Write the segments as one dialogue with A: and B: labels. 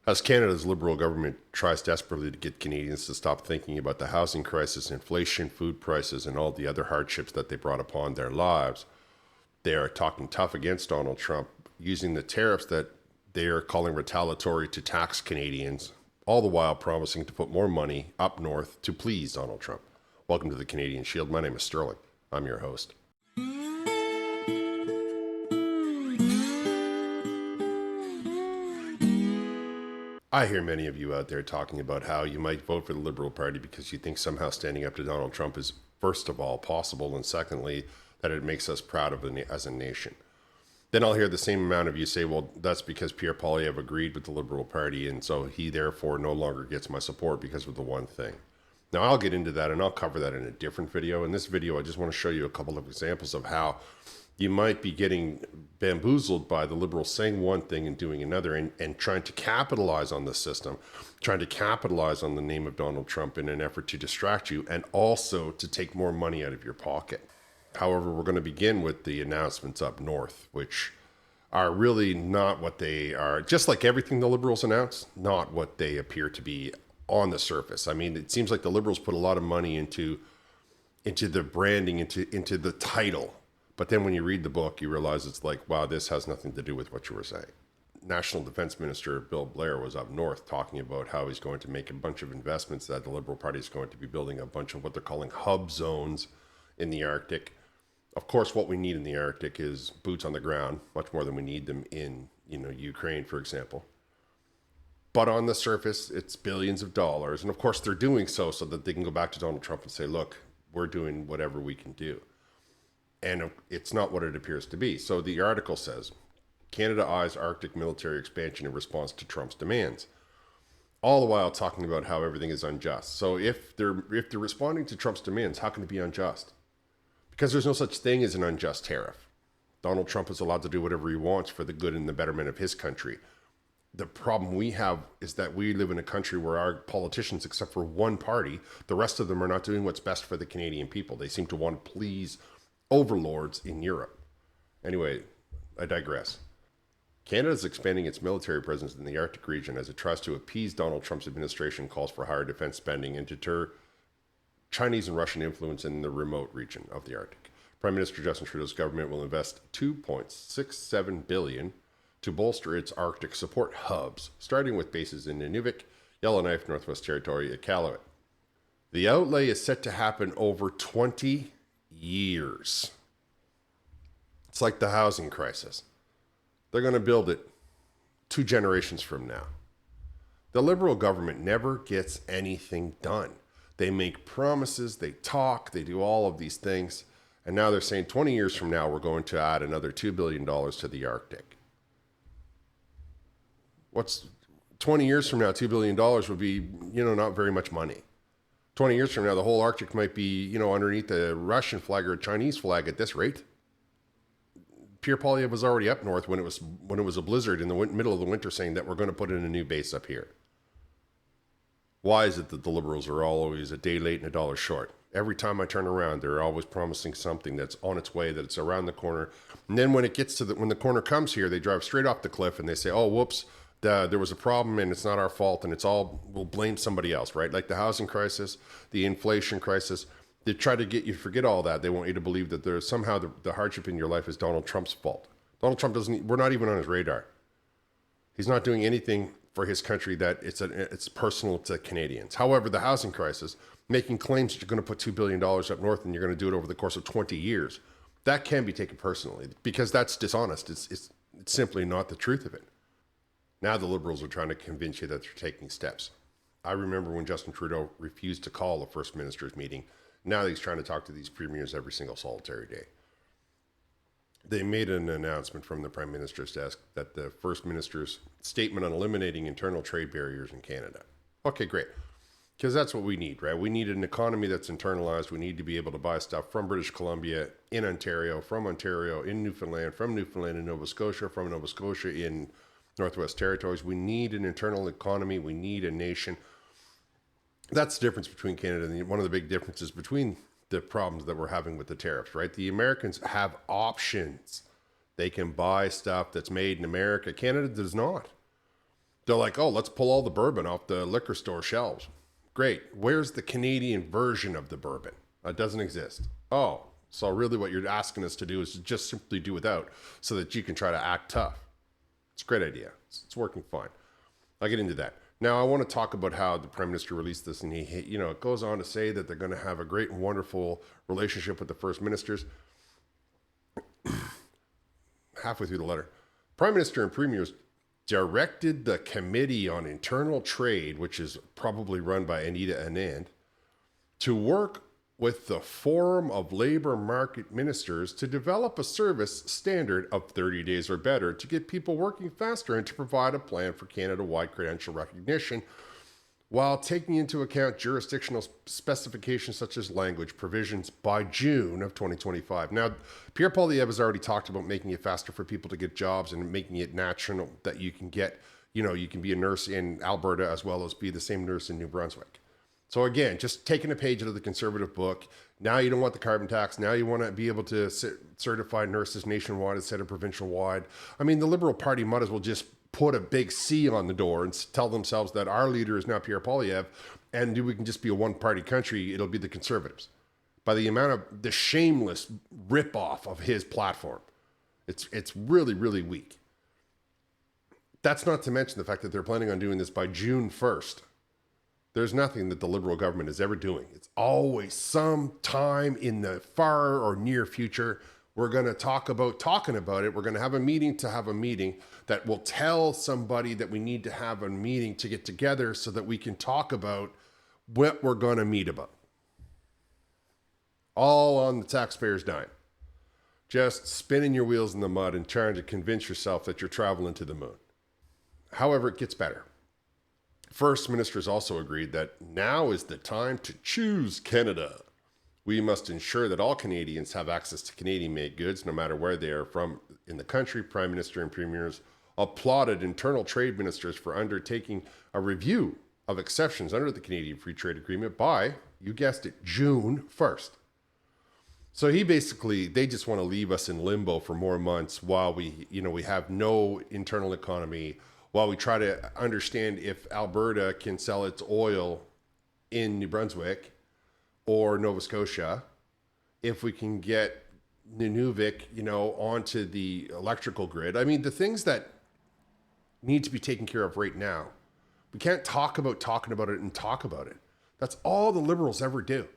A: As Canada's Liberal government tries desperately to get Canadians to stop thinking about the housing crisis, inflation, food prices, and all the other hardships that they brought upon their lives, they are talking tough against Donald Trump, using the tariffs that they are calling retaliatory to tax Canadians, all the while promising to put more money up north to please Donald Trump. Welcome to the Canadian Shield. My name is Sterling. I'm your host. I hear many of you out there talking about how you might vote for the Liberal Party because you think somehow standing up to Donald Trump is, first of all, possible, and secondly, that it makes us proud of as a nation. Then I'll hear the same amount of you say, well, that's because Pierre Poilievre agreed with the Liberal Party, and so he therefore no longer gets my support because of the one thing. Now, I'll get into that, and I'll cover that in a different video. In this video, I just want to show you a couple of examples of how you might be getting bamboozled by the Liberals saying one thing and doing another, and trying to capitalize on the system, trying to capitalize on the name of Donald Trump in an effort to distract you and also to take more money out of your pocket. However, we're going to begin with the announcements up north, which are really not what they are, just like everything the Liberals announce, not what they appear to be on the surface. I mean, it seems like the Liberals put a lot of money into the branding, into the title. But then when you read the book, you realize it's like, wow, this has nothing to do with what you were saying. National Defense Minister Bill Blair was up north talking about how he's going to make a bunch of investments, that the Liberal Party is going to be building a bunch of what they're calling hub zones in the Arctic. Of course, what we need in the Arctic is boots on the ground, much more than we need them in, Ukraine, for example. But on the surface, it's billions of dollars. And of course, they're doing so that they can go back to Donald Trump and say, look, we're doing whatever we can do. And it's not what it appears to be. So the article says, Canada eyes Arctic military expansion in response to Trump's demands. All the while talking about how everything is unjust. So if they're responding to Trump's demands, how can it be unjust? Because there's no such thing as an unjust tariff. Donald Trump is allowed to do whatever he wants for the good and the betterment of his country. The problem we have is that we live in a country where our politicians, except for one party, the rest of them are not doing what's best for the Canadian people. They seem to want to please overlords in Europe. Anyway, I digress. Canada is expanding its military presence in the Arctic region as it tries to appease Donald Trump's administration calls for higher defense spending and deter Chinese and Russian influence in the remote region of the Arctic. Prime Minister Justin Trudeau's government will invest $2.67 billion to bolster its Arctic support hubs, starting with bases in Nunavut, Yellowknife, Northwest Territory, and Iqaluit. The outlay is set to happen over 20 years. It's like the housing crisis. They're going to build it 2 generations from now. The Liberal government never gets anything done. They make promises, they talk, they do all of these things, and now they're saying 20 years from now we're going to add another $2 billion to the Arctic. What's 20 years from now, $2 billion would be, not very much money. 20 years from now, the whole Arctic might be, underneath a Russian flag or a Chinese flag at this rate. Pierre Poilievre was already up north when it was a blizzard in the middle of the winter saying that we're going to put in a new base up here. Why is it that the Liberals are always a day late and a dollar short? Every time I turn around, they're always promising something that's on its way, that it's around the corner. And then when it gets to when the corner comes here, they drive straight off the cliff and they say, oh, whoops, there was a problem and it's not our fault and we'll blame somebody else, right? Like the housing crisis, the inflation crisis. They try to get you to forget all that. They want you to believe that there's somehow the hardship in your life is Donald Trump's fault. Donald Trump we're not even on his radar. He's not doing anything for his country that it's personal to Canadians. However, the housing crisis, making claims that you're going to put $2 billion up north and you're going to do it over the course of 20 years, that can be taken personally because that's dishonest. It's simply not the truth of it. Now the Liberals are trying to convince you that they're taking steps. I remember when Justin Trudeau refused to call a First Minister's meeting. Now he's trying to talk to these premiers every single solitary day. They made an announcement from the Prime Minister's desk that the First Minister's statement on eliminating internal trade barriers in Canada. Okay, great. Because that's what we need, right? We need an economy that's internalized. We need to be able to buy stuff from British Columbia, in Ontario, from Ontario, in Newfoundland, from Newfoundland in Nova Scotia, from Nova Scotia in Northwest Territories. We need an internal economy. We need a nation. That's the difference between Canada and one of the big differences between the problems that we're having with the tariffs, right? The Americans have options. They can buy stuff that's made in America. Canada does not. They're like, oh, let's pull all the bourbon off the liquor store shelves. Great. Where's the Canadian version of the bourbon? It doesn't exist. Oh, so really what you're asking us to do is to just simply do without so that you can try to act tough. It's a great idea. It's working fine. I'll get into that. Now, I want to talk about how the Prime Minister released this, and it goes on to say that they're going to have a great and wonderful relationship with the First Ministers. Halfway through the letter, Prime Minister and Premiers directed the Committee on Internal Trade, which is probably run by Anita Anand, to work with the Forum of Labor Market Ministers to develop a service standard of 30 days or better to get people working faster and to provide a plan for Canada-wide credential recognition while taking into account jurisdictional specifications such as language provisions by June of 2025. Now, Pierre Poilievre has already talked about making it faster for people to get jobs and making it natural that you can get, you can be a nurse in Alberta as well as be the same nurse in New Brunswick. So again, just taking a page out of the Conservative book. Now you don't want the carbon tax. Now you want to be able to certify nurses nationwide instead of provincial wide. I mean, the Liberal Party might as well just put a big C on the door and tell themselves that our leader is now Pierre Poilievre, and we can just be a one-party country. It'll be the Conservatives. By the amount of the shameless ripoff of his platform, it's really, really weak. That's not to mention the fact that they're planning on doing this by June 1st. There's nothing that the Liberal government is ever doing. It's always some time in the far or near future. We're going to talk about talking about it. We're going to have a meeting that will tell somebody that we need to have a meeting to get together so that we can talk about what we're going to meet about. All on the taxpayers' dime. Just spinning your wheels in the mud and trying to convince yourself that you're traveling to the moon. However, it gets better. First ministers also agreed that now is the time to choose Canada. We must ensure that all Canadians have access to Canadian-made goods, no matter where they are from in the country. Prime Minister and Premiers applauded internal trade ministers for undertaking a review of exceptions under the Canadian Free Trade Agreement by, you guessed it, June 1st. So they just want to leave us in limbo for more months while we have no internal economy, while we try to understand if Alberta can sell its oil in New Brunswick or Nova Scotia, if we can get Nunavik, onto the electrical grid. I mean, the things that need to be taken care of right now, we can't talk about talking about it. That's all the Liberals ever do.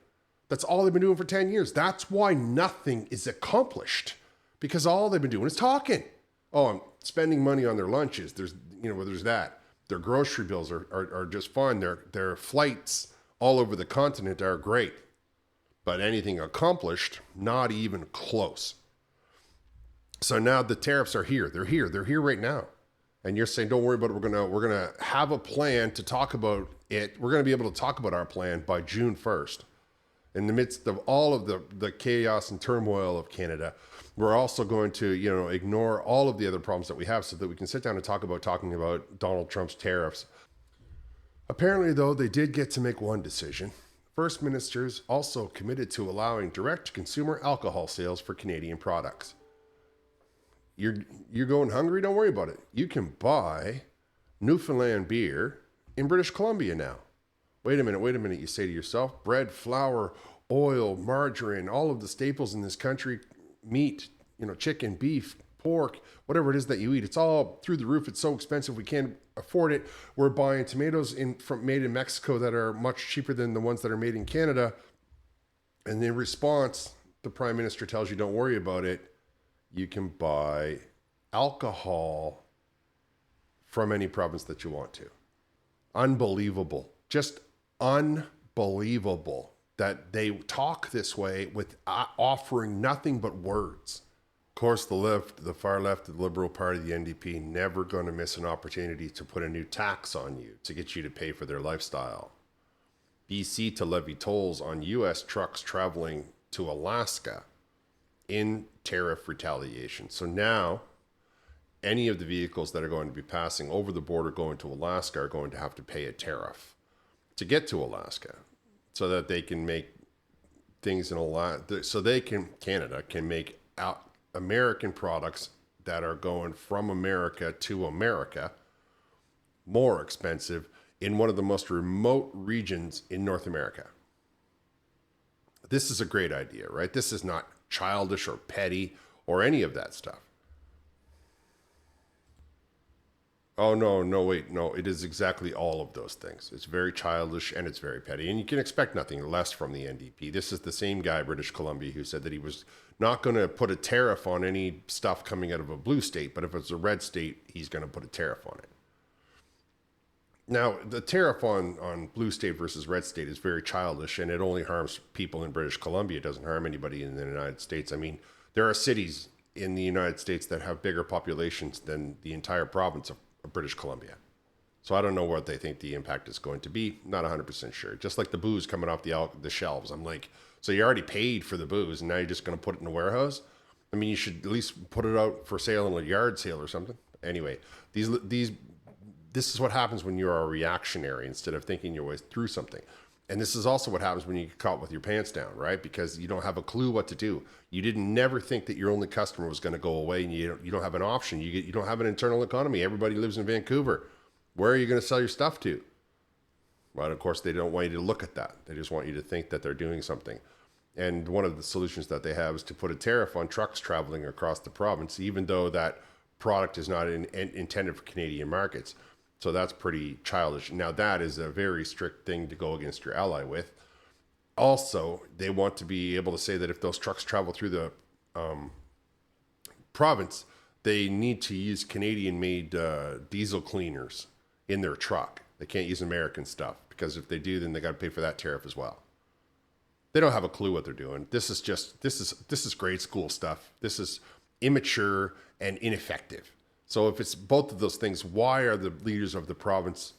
A: That's all they've been doing for 10 years. That's why nothing is accomplished, because all they've been doing is talking. Oh, I'm spending money on their lunches. There's that. Their grocery bills are just fine. Their flights all over the continent are great. But anything accomplished, not even close. So now the tariffs are here. They're here right now. And you're saying, don't worry about it. We're gonna have a plan to talk about it. We're gonna be able to talk about our plan by June 1st. In the midst of all of the chaos and turmoil of Canada, we're also going to, ignore all of the other problems that we have so that we can sit down and talking about Donald Trump's tariffs. Apparently, though, they did get to make one decision. First ministers also committed to allowing direct-to-consumer alcohol sales for Canadian products. You're going hungry? Don't worry about it. You can buy Newfoundland beer in British Columbia now. Wait a minute, you say to yourself. Bread, flour, oil, margarine, all of the staples in this country, meat, chicken, beef, pork, whatever it is that you eat, it's all through the roof. It's so expensive we can't afford it. We're buying tomatoes made in Mexico that are much cheaper than the ones that are made in Canada. And in response, the Prime Minister tells you, don't worry about it. You can buy alcohol from any province that you want to. Unbelievable. Just unbelievable that they talk this way with offering nothing but words. Of course, the far left of the Liberal Party, the NDP, never going to miss an opportunity to put a new tax on you to get you to pay for their lifestyle. BC to levy tolls on U.S. trucks traveling to Alaska in tariff retaliation. So now, any of the vehicles that are going to be passing over the border going to Alaska are going to have to pay a tariff to get to Alaska, so that they can make things in Alaska, Canada can make out American products that are going from America to America more expensive in one of the most remote regions in North America. This is a great idea, right? This is not childish or petty or any of that stuff. Oh, no, no, wait, no. It is exactly all of those things. It's very childish and it's very petty. And you can expect nothing less from the NDP. This is the same guy, British Columbia, who said that he was not going to put a tariff on any stuff coming out of a blue state, but if it's a red state, he's going to put a tariff on it. Now, the tariff on blue state versus red state is very childish, and it only harms people in British Columbia. It doesn't harm anybody in the United States. I mean, there are cities in the United States that have bigger populations than the entire province of British Columbia. So I don't know what they think the impact is going to be. Not 100% sure. Just like the booze coming off the shelves. I'm like, so you already paid for the booze, and now you're just going to put it in a warehouse? I mean, you should at least put it out for sale in a yard sale or something. Anyway, this is what happens when you are a reactionary instead of thinking your way through something. And this is also what happens when you get caught with your pants down, right? Because you don't have a clue what to do. You didn't never think that your only customer was going to go away, and you don't have an option. You don't have an internal economy. Everybody lives in Vancouver. Where are you going to sell your stuff to? Well, of course, they don't want you to look at that. They just want you to think that they're doing something. And one of the solutions that they have is to put a tariff on trucks traveling across the province, even though that product is not intended for Canadian markets. So that's pretty childish. Now, that is a very strict thing to go against your ally with. Also, they want to be able to say that if those trucks travel through the province, they need to use Canadian-made diesel cleaners in their truck. They can't use American stuff, because if they do, then they got to pay for that tariff as well. They don't have a clue what they're doing. This is grade school stuff. This is immature and ineffective. So if it's both of those things, why are the leaders of the province,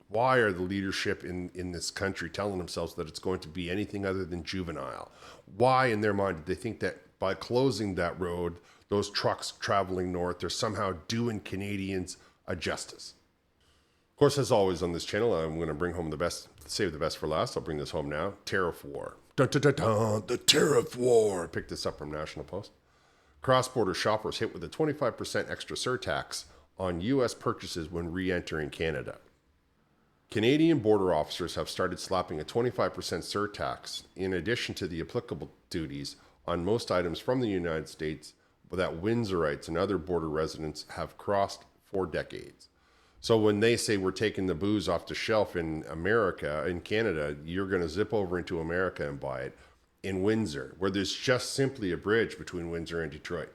A: why are the leadership in this country telling themselves that it's going to be anything other than juvenile? Why, in their mind, did they think that by closing that road, those trucks traveling north, they're somehow doing Canadians a justice? Of course, as always on this channel, I'm going to bring home the best, save the best for last. I'll bring this home now. Tariff war. Dun, dun, dun, dun, the tariff war. I picked this up from National Post. Cross-border shoppers hit with a 25% extra surtax on U.S. purchases when re-entering Canada. Canadian border officers have started slapping a 25% surtax in addition to the applicable duties on most items from the United States that Windsorites and other border residents have crossed for decades. So when they say we're taking the booze off the shelf in America, in Canada, you're going to zip over into America and buy it in Windsor, where there's just simply a bridge between Windsor and Detroit.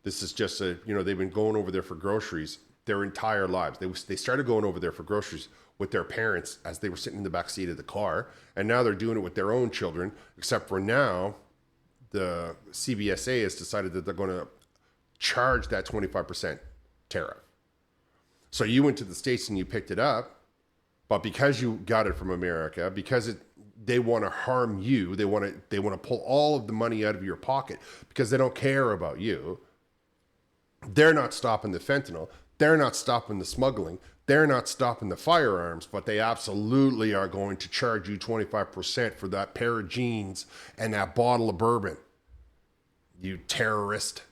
A: This is just they've been going over there for groceries their entire lives. They started going over there for groceries with their parents as they were sitting in the back seat of the car, and now they're doing it with their own children, except for now the CBSA has decided that they're going to charge that 25% tariff. So you went to the States and you picked it up, but because you got it from America, because they want to harm you, they want to pull all of the money out of your pocket because they don't care about you. They're not stopping the fentanyl. They're not stopping the smuggling. They're not stopping the firearms, but they absolutely are going to charge you 25% for that pair of jeans and that bottle of bourbon. You terrorist.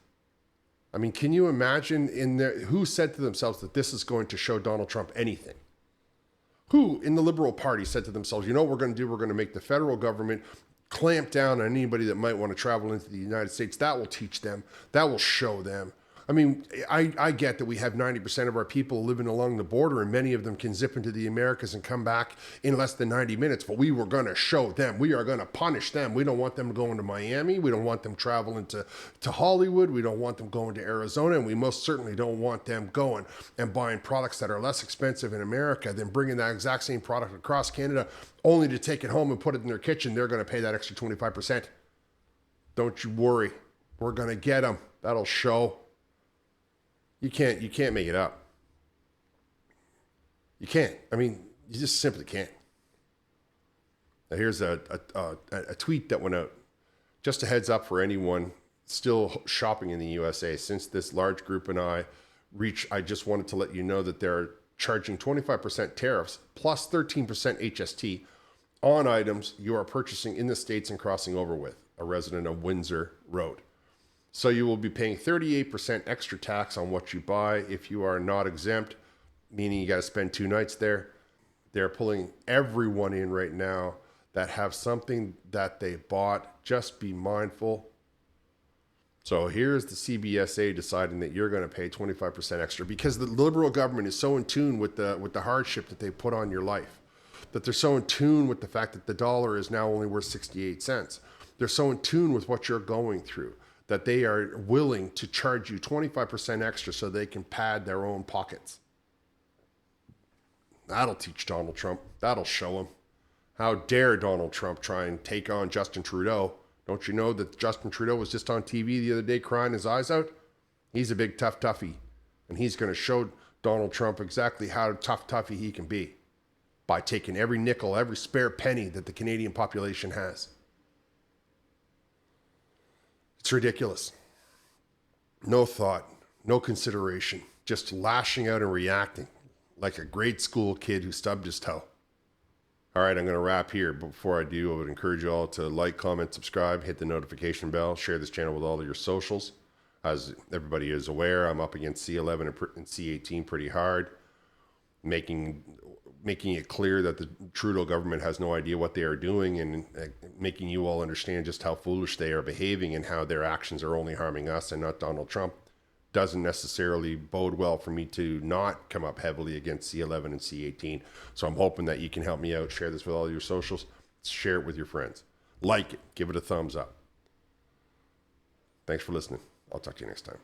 A: I mean, can you imagine who said to themselves that this is going to show Donald Trump anything? Who in the Liberal Party said to themselves, you know what we're going to do? We're going to make the federal government clamp down on anybody that might want to travel into the United States. That will teach them. That will show them. I mean, I get that we have 90% of our people living along the border, and many of them can zip into the Americas and come back in less than 90 minutes, but we were going to show them. We are going to punish them. We don't want them going to Miami. We don't want them traveling to Hollywood. We don't want them going to Arizona, and we most certainly don't want them going and buying products that are less expensive in America than bringing that exact same product across Canada only to take it home and put it in their kitchen. They're going to pay that extra 25%. Don't you worry. We're going to get them. That'll show. You can't make it up. You can't. I mean, you just simply can't. Now here's a tweet that went out. Just a heads up for anyone still shopping in the USA. Since this large group and I just wanted to let you know that they're charging 25% tariffs plus 13% HST on items you are purchasing in the States and crossing over with, a resident of Windsor wrote. So you will be paying 38% extra tax on what you buy if you are not exempt. meaning you got to spend 2 nights there. They're pulling everyone in right now that have something that they bought. Just be mindful. So here's the CBSA deciding that you're going to pay 25% extra because the Liberal government is so in tune with the hardship that they put on your life, that they're so in tune with the fact that the dollar is now only worth 68 cents. They're so in tune with what you're going through that they are willing to charge you 25% extra so they can pad their own pockets. That'll teach Donald Trump. That'll show him. How dare Donald Trump try and take on Justin Trudeau? Don't you know that Justin Trudeau was just on TV the other day crying his eyes out? He's a big tough toughie. And he's going to show Donald Trump exactly how toughy he can be by taking every nickel, every spare penny that the Canadian population has. It's ridiculous. No thought, no consideration, just lashing out and reacting like a grade school kid who stubbed his toe. All right, I'm going to wrap here. But before I do, I would encourage you all to like, comment, subscribe, hit the notification bell, share this channel with all of your socials. As everybody is aware, I'm up against C11 and C18 pretty hard, making it clear that the Trudeau government has no idea what they are doing and making you all understand just how foolish they are behaving and how their actions are only harming us and not Donald Trump. Doesn't necessarily bode well for me to not come up heavily against C11 and C18. So I'm hoping that you can help me out. Share this with all your socials. Share it with your friends. Like it. Give it a thumbs up. Thanks for listening. I'll talk to you next time.